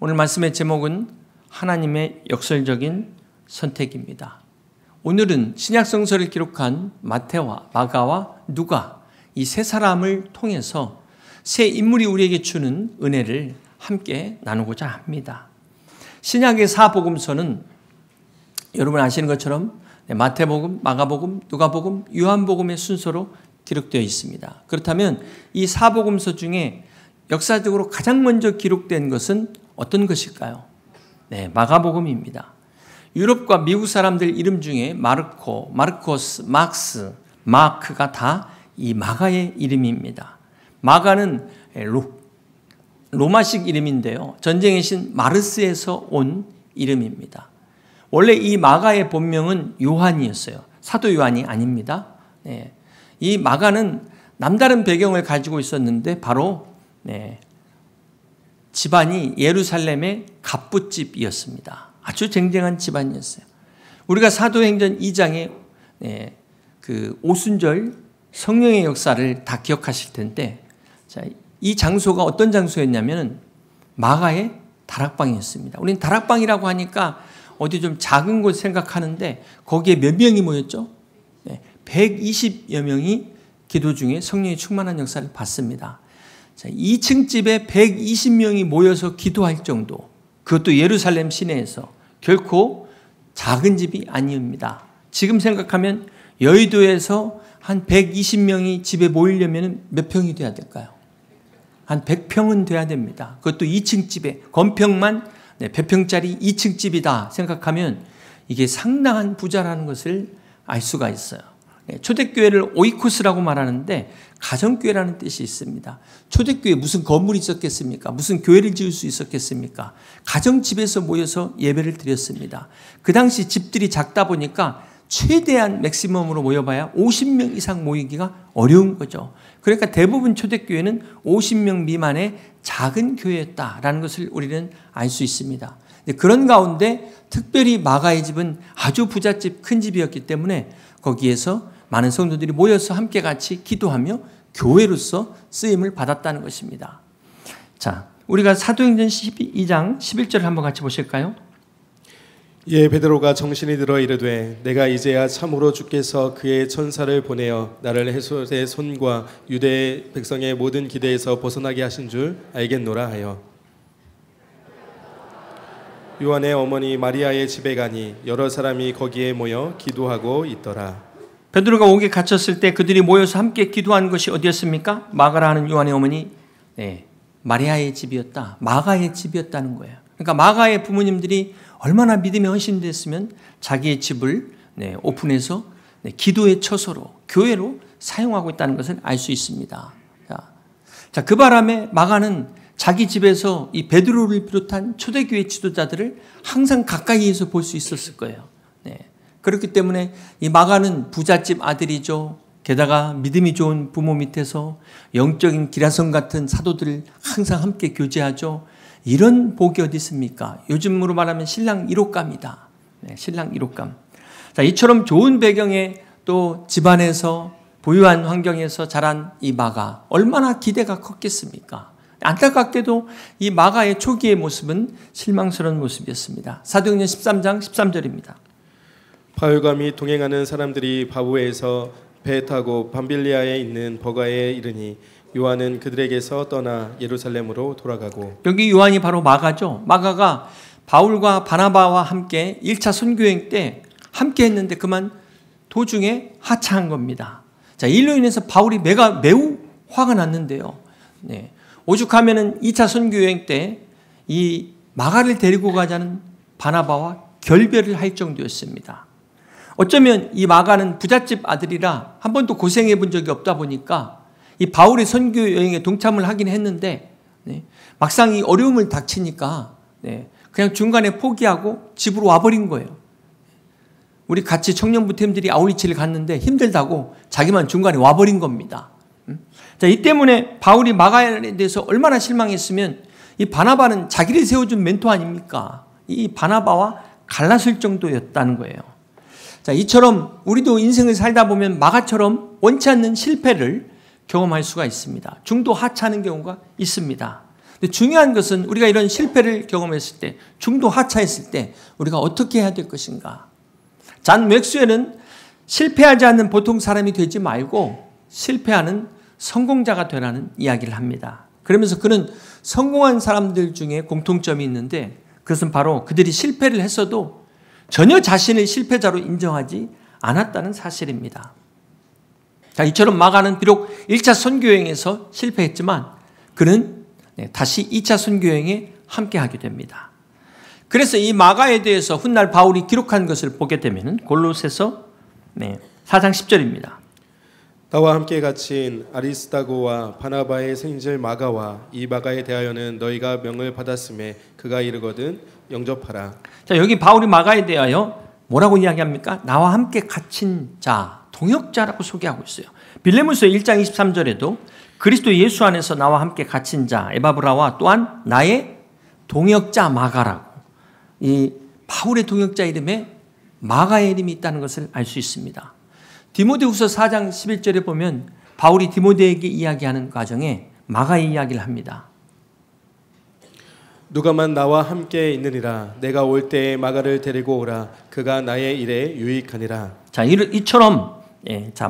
오늘 말씀의 제목은 하나님의 역설적인 선택입니다. 오늘은 신약성서를 기록한 마태와 마가와 누가 이 세 사람을 통해서 세 인물이 우리에게 주는 은혜를 함께 나누고자 합니다. 신약의 사복음서는 여러분 아시는 것처럼 마태복음, 마가복음, 누가복음, 요한복음의 순서로 기록되어 있습니다. 그렇다면 이 사복음서 중에 역사적으로 가장 먼저 기록된 것은 어떤 것일까요? 네, 마가복음입니다. 유럽과 미국 사람들 이름 중에 마르코, 마르코스, 막스, 마크가 다 이 마가의 이름입니다. 마가는 로마식 이름인데요. 전쟁의 신 마르스에서 온 이름입니다. 원래 이 마가의 본명은 요한이었어요. 사도 요한이 아닙니다. 네. 이 마가는 남다른 배경을 가지고 있었는데 바로 집안이 예루살렘의 갑부집이었습니다. 아주 쟁쟁한 집안이었어요. 우리가 사도행전 2장에 그 오순절 성령의 역사를 다 기억하실 텐데, 이 장소가 어떤 장소였냐면 마가의 다락방이었습니다. 우리는 다락방이라고 하니까 어디 좀 작은 곳 생각하는데 거기에 몇 명이 모였죠? 120여 명이 기도 중에 성령이 충만한 역사를 받습니다. 2층 집에 120명이 모여서 기도할 정도, 그것도 예루살렘 시내에서 결코 작은 집이 아닙니다. 지금 생각하면 여의도에서 한 120명이 집에 모이려면 몇 평이 돼야 될까요? 한 100평은 돼야 됩니다. 그것도 2층 집에, 건평만 100평짜리 2층 집이다 생각하면 이게 상당한 부자라는 것을 알 수가 있어요. 초대교회를 오이코스라고 말하는데 가정교회라는 뜻이 있습니다. 초대교회에 무슨 건물이 있었겠습니까? 무슨 교회를 지을 수 있었겠습니까? 가정집에서 모여서 예배를 드렸습니다. 그 당시 집들이 작다 보니까 최대한 맥시멈으로 모여봐야 50명 이상 모이기가 어려운 거죠. 그러니까 대부분 초대교회는 50명 미만의 작은 교회였다라는 것을 우리는 알 수 있습니다. 그런 가운데 특별히 마가의 집은 아주 부잣집, 큰 집이었기 때문에 거기에서 많은 성도들이 모여서 함께 같이 기도하며 교회로서 쓰임을 받았다는 것입니다. 자, 우리가 사도행전 12장 11절을 한번 같이 보실까요? 예, 베드로가 정신이 들어 이르되 내가 이제야 참으로 주께서 그의 천사를 보내어 나를 헤롯의 손과 유대 백성의 모든 기대에서 벗어나게 하신 줄 알겠노라 하여 요한의 어머니 마리아의 집에 가니 여러 사람이 거기에 모여 기도하고 있더라. 베드로가 옥에 갇혔을 때 그들이 모여서 함께 기도한 것이 어디였습니까? 마가라 하는 요한의 어머니 마리아의 집이었다. 마가의 집이었다는 거예요. 그러니까 마가의 부모님들이 얼마나 믿음에 헌신됐으면 자기의 집을 오픈해서 기도의 처소로, 교회로 사용하고 있다는 것을 알 수 있습니다. 자, 그 바람에 마가는 자기 집에서 이 베드로를 비롯한 초대교회 지도자들을 항상 가까이에서 볼 수 있었을 거예요. 그렇기 때문에 이 마가는 부잣집 아들이죠. 게다가 믿음이 좋은 부모 밑에서 영적인 기라성 같은 사도들을 항상 함께 교제하죠. 이런 복이 어디 있습니까? 요즘으로 말하면 신랑 1호감이다. 신랑 1호감. 자, 이처럼 좋은 배경에 또 집안에서 부유한 환경에서 자란 이 마가 얼마나 기대가 컸겠습니까? 안타깝게도 이 마가의 초기의 모습은 실망스러운 모습이었습니다. 사도행전 13장 13절입니다. 바울과 및 동행하는 사람들이 바보에서 배 타고 밤빌리아에 있는 버가에 이르니 요한은 그들에게서 떠나 예루살렘으로 돌아가고. 여기 요한이 바로 마가죠. 마가가 바울과 바나바와 함께 1차 선교여행 때 함께 했는데 그만 도중에 하차한 겁니다. 자, 이로 인해서 바울이 매우 화가 났는데요. 오죽하면은 2차 선교여행 때 이 마가를 데리고 가자는 바나바와 결별을 할 정도였습니다. 어쩌면 이 마가는 부잣집 아들이라 한 번도 고생해 본 적이 없다 보니까 이 바울의 선교 여행에 동참을 하긴 했는데 막상 이 어려움을 닥치니까 그냥 중간에 포기하고 집으로 와버린 거예요. 우리 같이 청년부 팀들이 아우리치를 갔는데 힘들다고 자기만 중간에 와버린 겁니다. 자, 이 때문에 바울이 마가에 대해서 얼마나 실망했으면 이 바나바는 자기를 세워준 멘토 아닙니까? 이 바나바와 갈랐을 정도였다는 거예요. 자, 이처럼 우리도 인생을 살다 보면 마가처럼 원치 않는 실패를 경험할 수가 있습니다. 중도 하차하는 경우가 있습니다. 근데 중요한 것은 우리가 이런 실패를 경험했을 때, 중도 하차했을 때 우리가 어떻게 해야 될 것인가. 잔 맥스웰은 실패하지 않는 보통 사람이 되지 말고 실패하는 성공자가 되라는 이야기를 합니다. 그러면서 그는 성공한 사람들 중에 공통점이 있는데 그것은 바로 그들이 실패를 했어도 전혀 자신을 실패자로 인정하지 않았다는 사실입니다. 자, 이처럼 마가는 비록 1차 선교여행에서 실패했지만 그는 다시 2차 선교여행에 함께하게 됩니다. 그래서 이 마가에 대해서 훗날 바울이 기록한 것을 보게 되면 골로새서 4장 10절입니다. 나와 함께 갇힌 아리스다고와 바나바의 생질 마가와 이 마가에 대하여는 너희가 명을 받았음에 그가 이르거든 영접하라. 자, 여기 바울이 마가에 대하여 뭐라고 이야기합니까? 나와 함께 갇힌 자, 동역자라고 소개하고 있어요. 빌레몬서 1장 23절에도 그리스도 예수 안에서 나와 함께 갇힌 자 에바브라와 또한 나의 동역자 마가라고, 이 바울의 동역자 이름에 마가의 이름이 있다는 것을 알 수 있습니다. 디모데후서 4장 11절에 보면 바울이 디모데에게 이야기하는 과정에 마가의 이야기를 합니다. 누가만 나와 함께 있느니라. 내가 올 때에 마가를 데리고 오라. 그가 나의 일에 유익하니라. 자, 이처럼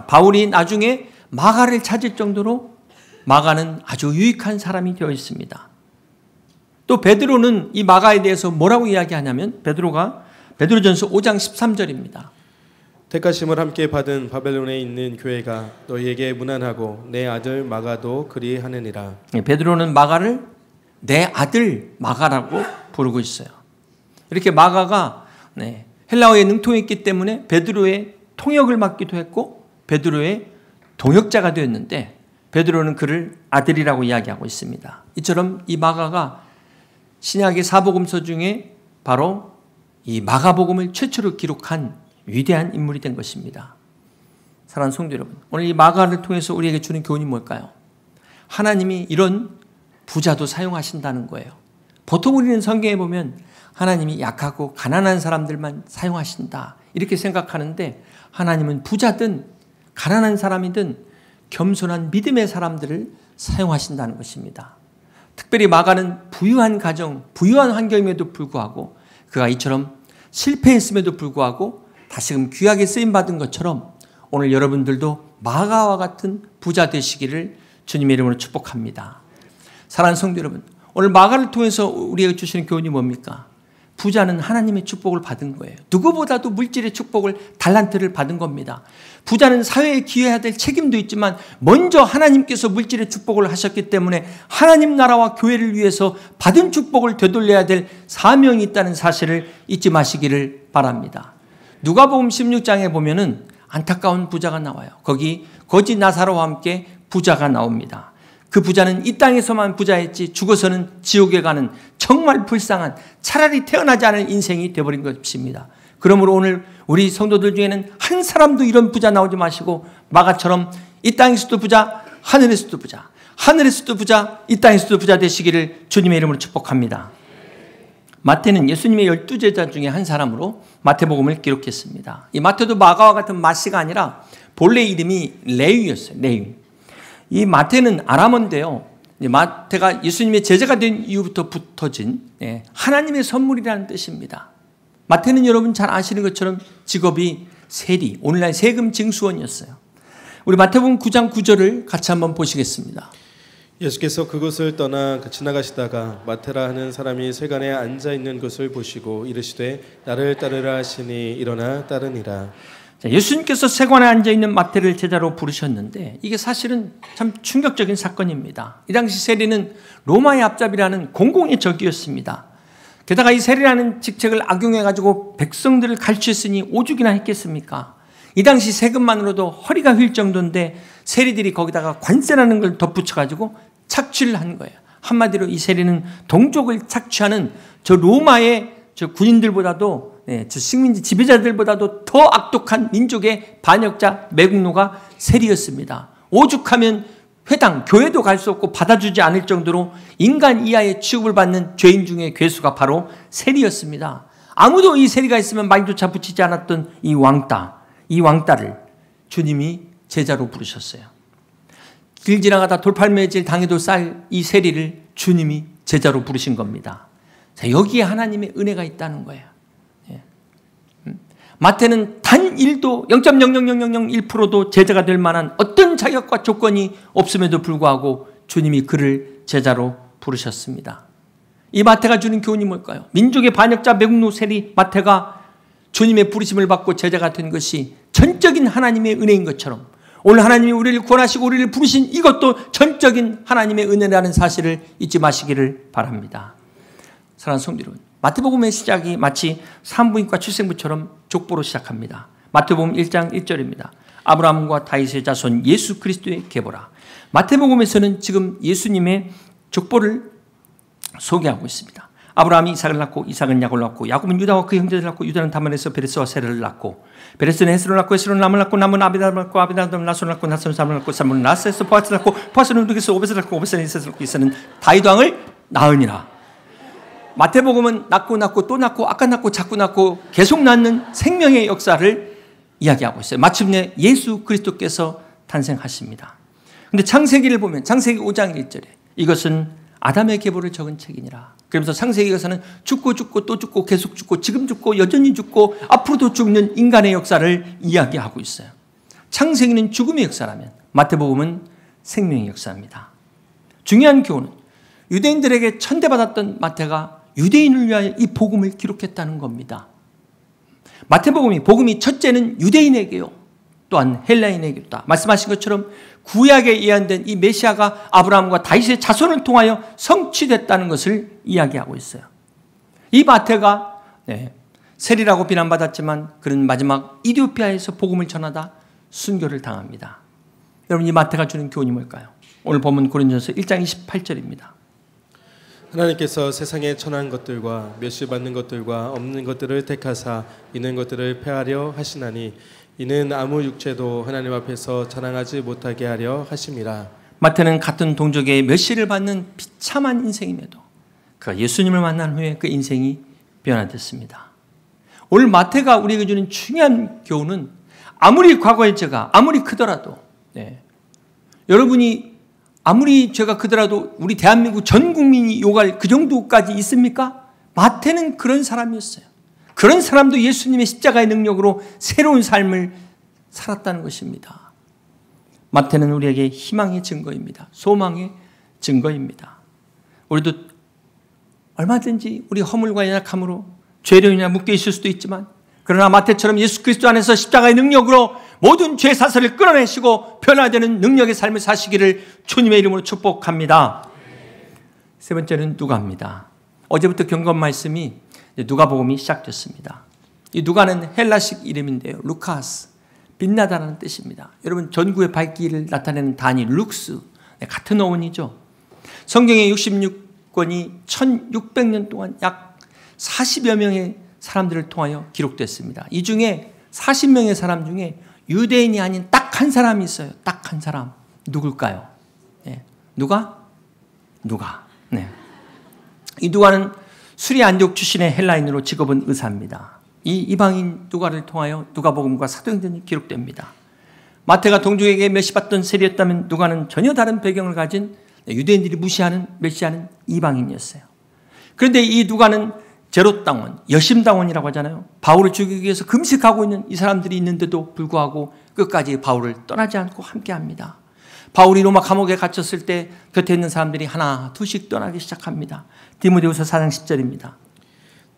바울이 나중에 마가를 찾을 정도로 마가는 아주 유익한 사람이 되어 있습니다. 또 베드로는 이 마가에 대해서 뭐라고 이야기하냐면 베드로전서 5장 13절입니다. 택하심을 함께 받은 바벨론에 있는 교회가 너희에게 문안하고 내 아들 마가도 그리하느니라. 베드로는 마가를 내 아들 마가라고 부르고 있어요. 이렇게 마가가 헬라어에 능통했기 때문에 베드로의 통역을 맡기도 했고 베드로의 동역자가 되었는데 베드로는 그를 아들이라고 이야기하고 있습니다. 이처럼 이 마가가 신약의 사복음서 중에 바로 이 마가복음을 최초로 기록한 위대한 인물이 된 것입니다. 사랑하는 성도 여러분, 오늘 이 마가를 통해서 우리에게 주는 교훈이 뭘까요? 하나님이 이런 부자도 사용하신다는 거예요. 보통 우리는 성경에 보면 하나님이 약하고 가난한 사람들만 사용하신다 이렇게 생각하는데 하나님은 부자든 가난한 사람이든 겸손한 믿음의 사람들을 사용하신다는 것입니다. 특별히 마가는 부유한 가정, 부유한 환경임에도 불구하고 그가 이처럼 실패했음에도 불구하고 다시금 귀하게 쓰임받은 것처럼 오늘 여러분들도 마가와 같은 부자 되시기를 주님의 이름으로 축복합니다. 사랑하는 성도 여러분, 오늘 마가를 통해서 우리에게 주시는 교훈이 뭡니까? 부자는 하나님의 축복을 받은 거예요. 누구보다도 물질의 축복을, 달란트를 받은 겁니다. 부자는 사회에 기여해야 될 책임도 있지만 먼저 하나님께서 물질의 축복을 하셨기 때문에 하나님 나라와 교회를 위해서 받은 축복을 되돌려야 될 사명이 있다는 사실을 잊지 마시기를 바랍니다. 누가복음 16장에 보면은 안타까운 부자가 나와요. 거기 거지 나사로와 함께 부자가 나옵니다. 그 부자는 이 땅에서만 부자였지 죽어서는 지옥에 가는 정말 불쌍한, 차라리 태어나지 않을 인생이 되어버린 것입니다. 그러므로 오늘 우리 성도들 중에는 한 사람도 이런 부자 나오지 마시고 마가처럼 이 땅에서도 부자, 하늘에서도 부자, 하늘에서도 부자, 이 땅에서도 부자 되시기를 주님의 이름으로 축복합니다. 마태는 예수님의 12제자 중에 한 사람으로 마태복음을 기록했습니다. 이 마태도 마가와 같은 마씨가 아니라 본래 이름이 레위였어요. 레위. 이 마태는 아람어인데요. 마태가 예수님의 제자가 된 이후부터 붙어진 하나님의 선물이라는 뜻입니다. 마태는 여러분 잘 아시는 것처럼 직업이 세리, 오늘날 세금 징수원이었어요. 우리 마태복음 9장 9절을 같이 한번 보시겠습니다. 예수께서 그곳을 떠나 지나가시다가 마테라 하는 사람이 세간에 앉아 있는 것을 보시고 이르시되 나를 따르라 하시니 일어나 따르니라. 예수님께서 세관에 앉아있는 마태를 제자로 부르셨는데 이게 사실은 참 충격적인 사건입니다. 이 당시 세리는 로마의 앞잡이라는 공공의 적이었습니다. 게다가 이 세리라는 직책을 악용해가지고 백성들을 가르쳤으니 오죽이나 했겠습니까? 이 당시 세금만으로도 허리가 휠 정도인데 세리들이 거기다가 관세라는 걸 덧붙여가지고 착취를 한 거예요. 한마디로 이 세리는 동족을 착취하는 저 로마의 저 군인들보다도 저 식민지 지배자들보다도 더 악독한 민족의 반역자 매국노가 세리였습니다. 오죽하면 회당, 교회도 갈 수 없고 받아주지 않을 정도로 인간 이하의 취급을 받는 죄인 중에 괴수가 바로 세리였습니다. 아무도 이 세리가 있으면 말조차 붙이지 않았던 이 왕따를 주님이 제자로 부르셨어요. 길 지나가다 돌팔매질 당해도 쌀 이 세리를 주님이 제자로 부르신 겁니다. 자, 여기에 하나님의 은혜가 있다는 거예요. 예. 마태는 단 1도 0.00001%도 제자가 될 만한 어떤 자격과 조건이 없음에도 불구하고 주님이 그를 제자로 부르셨습니다. 이 마태가 주는 교훈이 뭘까요? 민족의 반역자 매국노 세리 마태가 주님의 부르심을 받고 제자가 된 것이 전적인 하나님의 은혜인 것처럼 오늘 하나님이 우리를 구원하시고 우리를 부르신 이것도 전적인 하나님의 은혜라는 사실을 잊지 마시기를 바랍니다. 사랑하는 성도 여러분, 마태복음의 시작이 마치 산부인과 출생부처럼 족보로 시작합니다. 마태복음 1장 1절입니다. 아브라함과 다윗의 자손 예수 그리스도의 계보라. 마태복음에서는 지금 예수님의 족보를 소개하고 있습니다. 아브라함이 이삭을 낳고 이삭은 야곱을 낳고 야곱은 유다와 그 형제들을 낳고 유다는 다만에서 베레스와 세라를 낳고 베레스는 헤스론을 낳고 헤스론은 남을 낳고 남은 아비다를 낳고 아비다는 나손을 낳고 나손은 살문을 낳고 살문은 나스에서 보아스를 낳고 보아스는 누게서 오벳을 낳고 오벳은 이셋을 낳고 이셋은 다윗 왕을 낳으니라. 마태복음은 낳고 또 낳고 아까 낳고 자꾸 낳고 계속 낳는 생명의 역사를 이야기하고 있어요. 마침내 예수 그리스도께서 탄생하십니다. 그런데 창세기를 보면 창세기 5장 1절에 이것은 아담의 계보를 적은 책이니라. 그러면서 창세기에서는 죽고 또 죽고 계속 죽고 지금 죽고 여전히 죽고 앞으로도 죽는 인간의 역사를 이야기하고 있어요. 창세기는 죽음의 역사라면 마태복음은 생명의 역사입니다. 중요한 교훈은 유대인들에게 천대받았던 마태가 유대인을 위하여 이 복음을 기록했다는 겁니다. 마태복음이 복음이 첫째는 유대인에게요. 또한 헬라인에게다. 말씀하신 것처럼 구약에 예언된 이 메시아가 아브라함과 다윗의 자손을 통하여 성취됐다는 것을 이야기하고 있어요. 이 마태가 세리라고 비난받았지만 그는 마지막 이디오피아에서 복음을 전하다 순교를 당합니다. 여러분, 이 마태가 주는 교훈이 뭘까요? 오늘 본문 고린도전서 1장 28절입니다. 하나님께서 세상에 천한 것들과 멸시받는 것들과 없는 것들을 택하사 있는 것들을 폐하려 하시나니 이는 아무 육체도 하나님 앞에서 자랑하지 못하게 하려 하심이라. 마태는 같은 동족의 멸시를 받는 비참한 인생임에도 그가 예수님을 만난 후에 그 인생이 변화됐습니다. 오늘 마태가 우리에게 주는 중요한 교훈은 아무리 과거의 죄가 아무리 크더라도 여러분이 아무리 죄가 크더라도 우리 대한민국 전 국민이 욕할 그 정도까지 있습니까? 마태는 그런 사람이었어요. 그런 사람도 예수님의 십자가의 능력으로 새로운 삶을 살았다는 것입니다. 마태는 우리에게 희망의 증거입니다. 소망의 증거입니다. 우리도 얼마든지 우리 허물과 연약함으로 죄로인하 묶여 있을 수도 있지만 그러나 마태처럼 예수 그리스도 안에서 십자가의 능력으로 모든 죄 사슬을 끌어내시고 변화되는 능력의 삶을 사시기를 주님의 이름으로 축복합니다. 세 번째는 누가입니다. 어제부터 경건 말씀이 누가복음이 시작됐습니다. 이 누가는 헬라식 이름인데요. 루카스, 빛나다라는 뜻입니다. 여러분, 전구의 밝기를 나타내는 단위 룩스, 같은 어원이죠. 성경의 66권이 1600년 동안 약 40여 명의 사람들을 통하여 기록됐습니다. 이 중에 40명의 사람 중에 유대인이 아닌 딱 한 사람이 있어요. 딱 한 사람. 누굴까요? 누가? 이 누가는 수리 안디옥 출신의 헬라인으로 직업은 의사입니다. 이 이방인 누가를 통하여 누가복음과 사도행전이 기록됩니다. 마태가 동족에게 멸시받던 세리였다면 누가는 전혀 다른 배경을 가진 유대인들이 무시하는 멸시하는 이방인이었어요. 그런데 이 누가는 제롯당원, 여심당원이라고 하잖아요. 바울을 죽이기 위해서 금식하고 있는 이 사람들이 있는데도 불구하고 끝까지 바울을 떠나지 않고 함께합니다. 바울이 로마 감옥에 갇혔을 때 곁에 있는 사람들이 하나 둘씩 떠나기 시작합니다. 디모데후서 4장 10절입니다.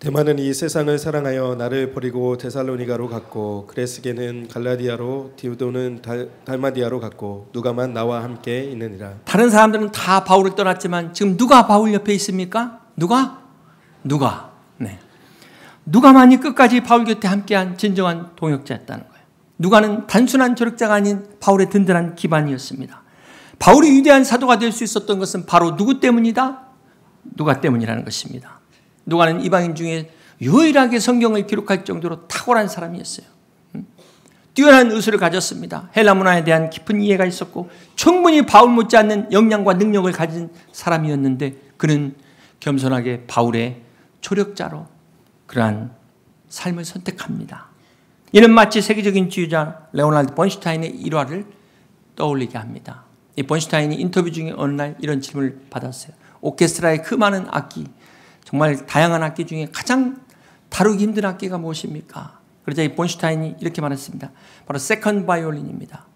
데마는 이 세상을 사랑하여 나를 버리고 데살로니가로 갔고 그레스게는 갈라디아로 디오도는 달마디아로 갔고 누가만 나와 함께 있느니라. 다른 사람들은 다 바울을 떠났지만 지금 누가 바울 옆에 있습니까? 누가? 누가만이 끝까지 바울 곁에 함께한 진정한 동역자였다는 거예요. 누가는 단순한 조력자가 아닌 바울의 든든한 기반이었습니다. 바울이 위대한 사도가 될 수 있었던 것은 바로 누구 때문이다? 누가 때문이라는 것입니다. 누가는 이방인 중에 유일하게 성경을 기록할 정도로 탁월한 사람이었어요. 뛰어난 의술을 가졌습니다. 헬라 문화에 대한 깊은 이해가 있었고 충분히 바울 못지않는 역량과 능력을 가진 사람이었는데 그는 겸손하게 바울의 조력자로 그러한 삶을 선택합니다. 이는 마치 세계적인 지휘자 레오나르드 번슈타인의 일화를 떠올리게 합니다. 이 번슈타인이 인터뷰 중에 어느 날 이런 질문을 받았어요. 오케스트라의 그 많은 악기, 정말 다양한 악기 중에 가장 다루기 힘든 악기가 무엇입니까? 그러자 이 본슈타인이 이렇게 말했습니다. 바로 세컨드 바이올린입니다.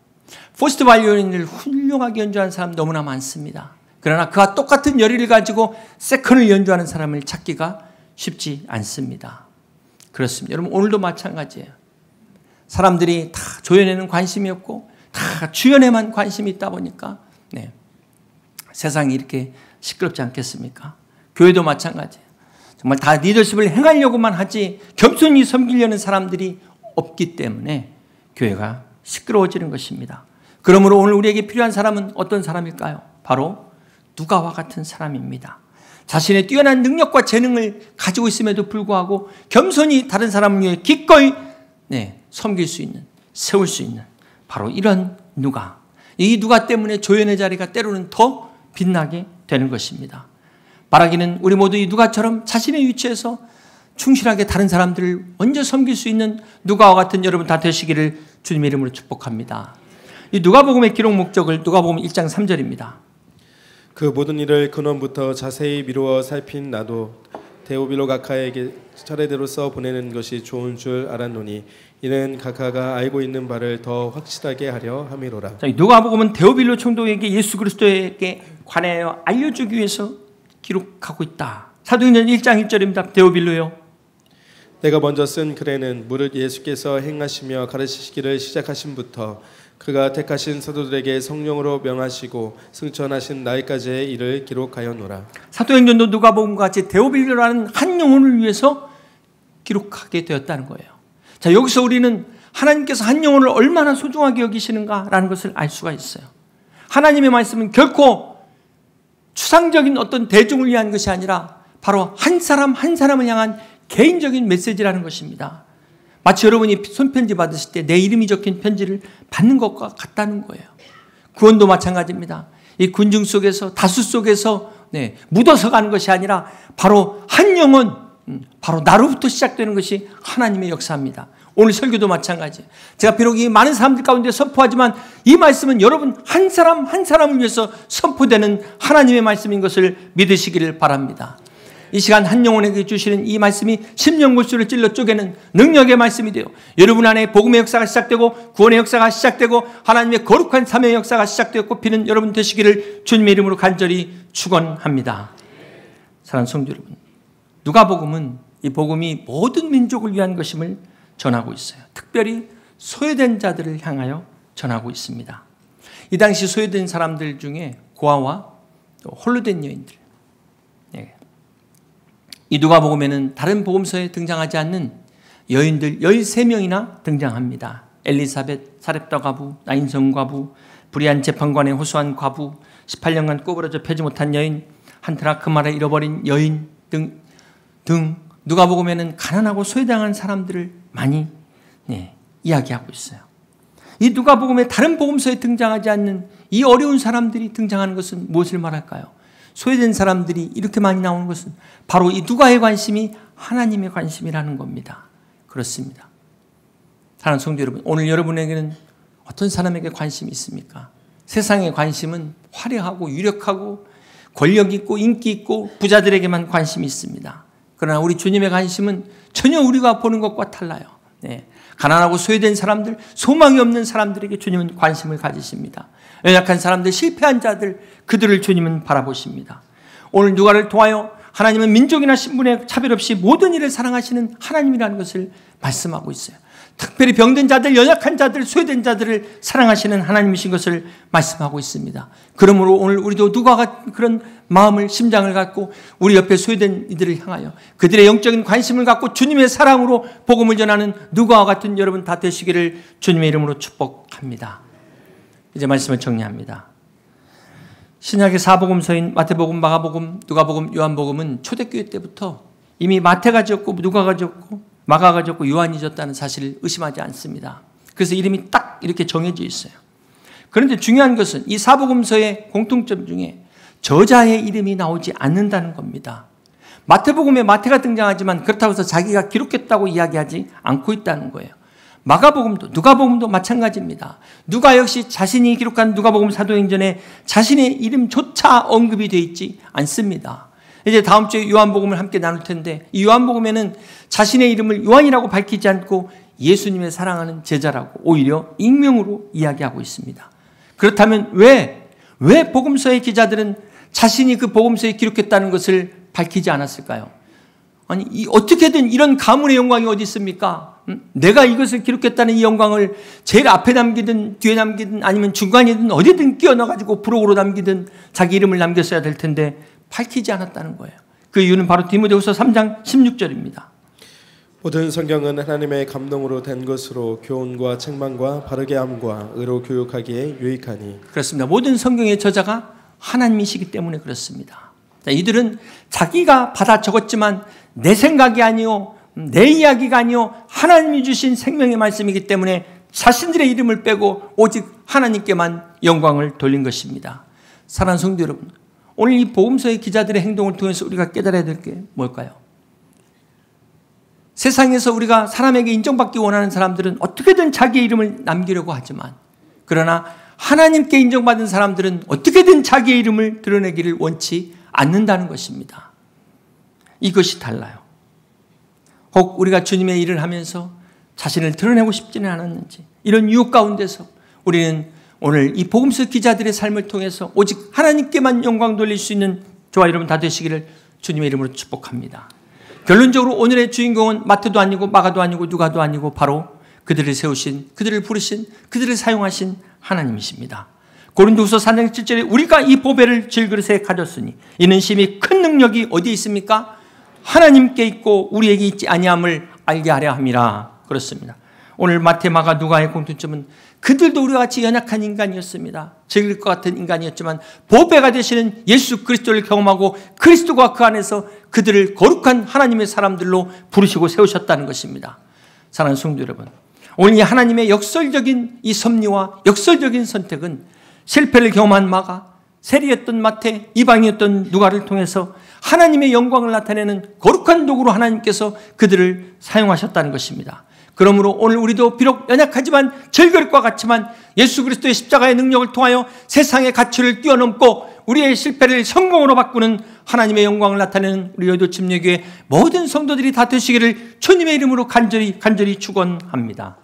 포스트 바이올린을 훌륭하게 연주하는 사람 너무나 많습니다. 그러나 그와 똑같은 열의를 가지고 세컨을 연주하는 사람을 찾기가 쉽지 않습니다. 그렇습니다. 여러분 오늘도 마찬가지예요. 사람들이 다 조연에는 관심이 없고 다 주연에만 관심이 있다 보니까 세상이 이렇게 시끄럽지 않겠습니까? 교회도 마찬가지예요. 정말 다 리더십을 행하려고만 하지 겸손히 섬기려는 사람들이 없기 때문에 교회가 시끄러워지는 것입니다. 그러므로 오늘 우리에게 필요한 사람은 어떤 사람일까요? 바로 누가와 같은 사람입니다. 자신의 뛰어난 능력과 재능을 가지고 있음에도 불구하고 겸손히 다른 사람을 위해 기꺼이 섬길 수 있는, 세울 수 있는 바로 이런 누가. 이 누가 때문에 조연의 자리가 때로는 더 빛나게 되는 것입니다. 바라기는 우리 모두 이 누가처럼 자신의 위치에서 충실하게 다른 사람들을 먼저 섬길 수 있는 누가와 같은 여러분 다 되시기를 주님의 이름으로 축복합니다. 이 누가복음의 기록 목적을 누가복음 1장 3절입니다. 그 모든 일을 근원부터 자세히 미루어 살핀 나도 데오빌로 각하에게 차례대로 써 보내는 것이 좋은 줄 알았노니 이는 각하가 알고 있는 바를 더 확실하게 하려 함이로라. 누가복음은 데오빌로 총독에게 예수 그리스도에게 관하여 알려주기 위해서 기록하고 있다. 사도행전 1장 1절입니다. 데오빌로요. 내가 먼저 쓴 글에는 무릇 예수께서 행하시며 가르치시기를 시작하신부터 그가 택하신 사도들에게 성령으로 명하시고 승천하신 날까지의 일을 기록하였노라. 사도행전도 누가복음과 같이 데오빌로라는 한 영혼을 위해서 기록하게 되었다는 거예요. 자, 여기서 우리는 하나님께서 한 영혼을 얼마나 소중하게 여기시는가라는 것을 알 수가 있어요. 하나님의 말씀은 결코 추상적인 어떤 대중을 위한 것이 아니라 바로 한 사람 한 사람을 향한 개인적인 메시지라는 것입니다. 마치 여러분이 손편지 받으실 때 내 이름이 적힌 편지를 받는 것과 같다는 거예요. 구원도 마찬가지입니다. 이 군중 속에서 다수 속에서 묻어서 가는 것이 아니라 바로 한 영혼, 바로 나로부터 시작되는 것이 하나님의 역사입니다. 오늘 설교도 마찬가지예요. 제가 비록 이 많은 사람들 가운데 선포하지만 이 말씀은 여러분 한 사람 한 사람을 위해서 선포되는 하나님의 말씀인 것을 믿으시기를 바랍니다. 이 시간 한 영혼에게 주시는 이 말씀이 심령골수를 찔러 쪼개는 능력의 말씀이 되어 여러분 안에 복음의 역사가 시작되고 구원의 역사가 시작되고 하나님의 거룩한 삶의 역사가 시작되어 꼽히는 여러분 되시기를 주님의 이름으로 간절히 축원합니다. 사랑하는 성도 여러분, 누가복음은 이 복음이 모든 민족을 위한 것임을 전하고 있어요. 특별히 소외된 자들을 향하여 전하고 있습니다. 이 당시 소외된 사람들 중에 고아와 홀로 된 여인들, 이 누가복음에는 다른 복음서에 등장하지 않는 여인들 13명이나 등장합니다. 엘리사벳, 사렙다 과부, 나인성 과부, 불의한 재판관의 호소한 과부, 18년간 꼬부라져 펴지 못한 여인, 한 드라크마를 잃어버린 여인 등 누가복음에는 가난하고 소외당한 사람들을 많이 이야기하고 있어요. 이 누가복음에 다른 복음서에 등장하지 않는 이 어려운 사람들이 등장하는 것은 무엇을 말할까요? 소외된 사람들이 이렇게 많이 나오는 것은 바로 이 누가의 관심이 하나님의 관심이라는 겁니다. 그렇습니다. 사랑하는 성도 여러분, 오늘 여러분에게는 어떤 사람에게 관심이 있습니까? 세상의 관심은 화려하고 유력하고 권력 있고 인기 있고 부자들에게만 관심이 있습니다. 그러나 우리 주님의 관심은 전혀 우리가 보는 것과 달라요. 가난하고 소외된 사람들, 소망이 없는 사람들에게 주님은 관심을 가지십니다. 연약한 사람들, 실패한 자들, 그들을 주님은 바라보십니다. 오늘 누가를 통하여 하나님은 민족이나 신분에 차별 없이 모든 일을 사랑하시는 하나님이라는 것을 말씀하고 있어요. 특별히 병든 자들, 연약한 자들, 소외된 자들을 사랑하시는 하나님이신 것을 말씀하고 있습니다. 그러므로 오늘 우리도 누가가 그런 마음을, 심장을 갖고 우리 옆에 소외된 이들을 향하여 그들의 영적인 관심을 갖고 주님의 사랑으로 복음을 전하는 누가와 같은 여러분 다 되시기를 주님의 이름으로 축복합니다. 이제 말씀을 정리합니다. 신약의 사복음서인 마태복음, 마가복음, 누가복음, 요한복음은 초대교회 때부터 이미 마태가 지었고 누가가 지었고 마가가 지었고 요한이 지었다는 사실을 의심하지 않습니다. 그래서 이름이 딱 이렇게 정해져 있어요. 그런데 중요한 것은 이 사복음서의 공통점 중에 저자의 이름이 나오지 않는다는 겁니다. 마태복음에 마태가 등장하지만 그렇다고 해서 자기가 기록했다고 이야기하지 않고 있다는 거예요. 마가복음도 누가복음도 마찬가지입니다. 누가 역시 자신이 기록한 누가복음 사도행전에 자신의 이름조차 언급이 되어 있지 않습니다. 이제 다음 주에 요한복음을 함께 나눌 텐데 이 요한복음에는 자신의 이름을 요한이라고 밝히지 않고 예수님의 사랑하는 제자라고 오히려 익명으로 이야기하고 있습니다. 그렇다면 왜 복음서의 기자들은 자신이 그 복음서에 기록했다는 것을 밝히지 않았을까요? 아니 어떻게든 이런 가문의 영광이 어디 있습니까? 내가 이것을 기록했다는 이 영광을 제일 앞에 남기든 뒤에 남기든 아니면 중간이든 어디든 끼워넣어가지고 부록으로 남기든 자기 이름을 남겼어야 될 텐데 밝히지 않았다는 거예요. 그 이유는 바로 디모데후서 3장 16절입니다. 모든 성경은 하나님의 감동으로 된 것으로 교훈과 책망과 바르게 함과 의로 교육하기에 유익하니. 그렇습니다. 모든 성경의 저자가 하나님이시기 때문에 그렇습니다. 이들은 자기가 받아 적었지만 내 생각이 아니요 내 이야기가 아니요 하나님이 주신 생명의 말씀이기 때문에 자신들의 이름을 빼고 오직 하나님께만 영광을 돌린 것입니다. 사랑하는 성도 여러분, 오늘 이 복음서의 기자들의 행동을 통해서 우리가 깨달아야 될 게 뭘까요? 세상에서 우리가 사람에게 인정받기 원하는 사람들은 어떻게든 자기의 이름을 남기려고 하지만 그러나 하나님께 인정받은 사람들은 어떻게든 자기의 이름을 드러내기를 원치 않는다는 것입니다. 이것이 달라요. 혹 우리가 주님의 일을 하면서 자신을 드러내고 싶지는 않았는지 이런 유혹 가운데서 우리는 오늘 이 복음서 기자들의 삶을 통해서 오직 하나님께만 영광 돌릴 수 있는 저와 여러분 다 되시기를 주님의 이름으로 축복합니다. 결론적으로 오늘의 주인공은 마태도 아니고 마가도 아니고 누가도 아니고 바로 그들을 세우신, 그들을 부르신, 그들을 사용하신 하나님이십니다. 고린도후서 4장 7절에 우리가 이 보배를 질그릇에 가졌으니 이는 심히 큰 능력이 어디에 있습니까? 하나님께 있고 우리에게 있지 아니함을 알게 하려 함이라. 그렇습니다. 오늘 마태, 마가, 누가의 공통점은 그들도 우리와 같이 연약한 인간이었습니다. 즐길 것 같은 인간이었지만 보배가 되시는 예수 그리스도를 경험하고 그리스도가 그 안에서 그들을 거룩한 하나님의 사람들로 부르시고 세우셨다는 것입니다. 사랑하는 성도 여러분, 오늘 이 하나님의 역설적인 이 섭리와 역설적인 선택은 실패를 경험한 마가, 세리였던 마태, 이방이었던 누가를 통해서 하나님의 영광을 나타내는 거룩한 도구로 하나님께서 그들을 사용하셨다는 것입니다. 그러므로 오늘 우리도 비록 연약하지만 절결과 같지만 예수 그리스도의 십자가의 능력을 통하여 세상의 가치를 뛰어넘고 우리의 실패를 성공으로 바꾸는 하나님의 영광을 나타내는 우리 여의도 침례교회 모든 성도들이 다 되시기를 주님의 이름으로 간절히 축원합니다.